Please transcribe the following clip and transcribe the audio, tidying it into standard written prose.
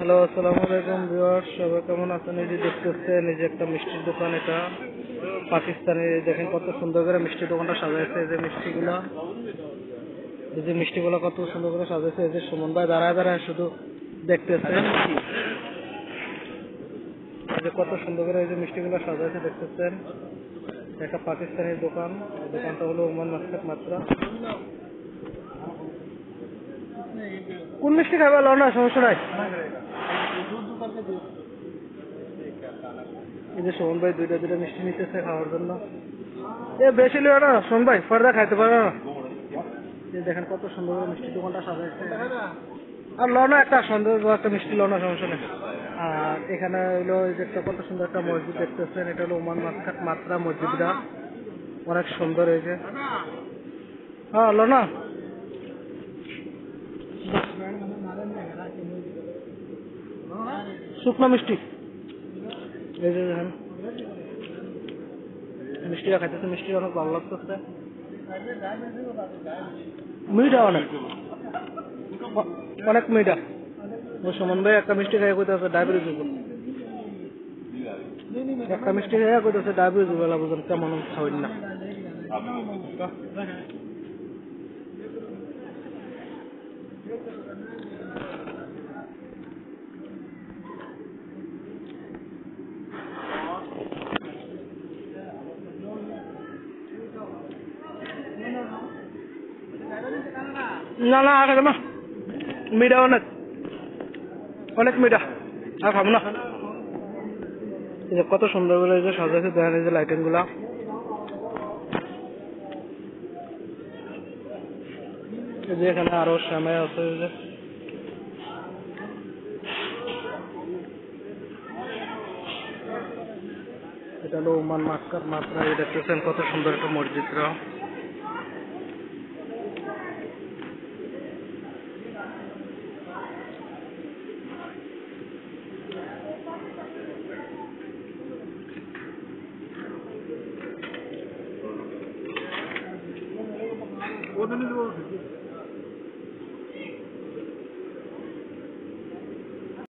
Hello, আসসালামু আলাইকুম viewers, সবাই কেমন আছেন? এই যে দেখতেছেন, এই যে একটা মিষ্টির দোকান, এটা পাকিস্তানি। দেখেন কত সুন্দর করে মিষ্টির দোকানটা সাজাইছে। এই যে মিষ্টিগুলো কত সুন্দর করে সাজাইছে। এই যে সুমন ভাই দাঁড়ায় দাঁড়ায় শুধু দেখতেছেন, এই যে কত সুন্দর করে এই যে মিষ্টিগুলো সাজাইছে দেখতেছেন। একটা পাকিস্তানি দোকান, এই দোকানটা হলো ওমান মাস্কাট মাত্রা। কোন মিষ্টি খাবে? লো না, সমস্যা নাই। এই যে সুমন ভাই দুইটা দুইটা মিষ্টি নিতেছে খাওয়ার জন্য। এ বেশি লিও না সুমন ভাই, ফর্দা খাইতে পারো না। এই দেখেন কত সুন্দর করে মিষ্টির দোকানটা সাজাইছে। আর লো না, একটা সুন্দর একটা মিষ্টি লো না, সমস্যা নেই। আর এখানে হইলো এই যে একটা কত সুন্দর একটা মসজিদ দেখতেছেন, এটা হলো ওমান মাস্কাট মাত্রা মসজিদটা, অনেক সুন্দর হয়েছে। হ্যাঁ লো না, শুকনো মিষ্টি। এই যে দেখেন মিষ্টিটা খাইতেছে, মিষ্টি অনেক ভালো লাগতেছে, মিঠা অনেক, অনেক মিঠা। ওই সুমন ভাই একটা মিষ্টি খাইয়া কইতেছে ডায়াবেটিস হইব, একটা মিষ্টি খাইয়া কইতেছে ডায়াবেটিস হইব, বুঝুন কেমন খাওয়াই না। না না, আর খাবো না, মিঠা অনেক, অনেক মিঠা, আর খাবো না। এই যে কত সুন্দর করে এই যে সাজাইছে, দেখেন এই যে লাইটিং গুলা। এই যে এখানে আরো সামনে আছে, এই যে এটা হলো ওমান মাস্কাট মাত্রা। এই দেখতেছেন কত সুন্দর একটা মসজিদটা।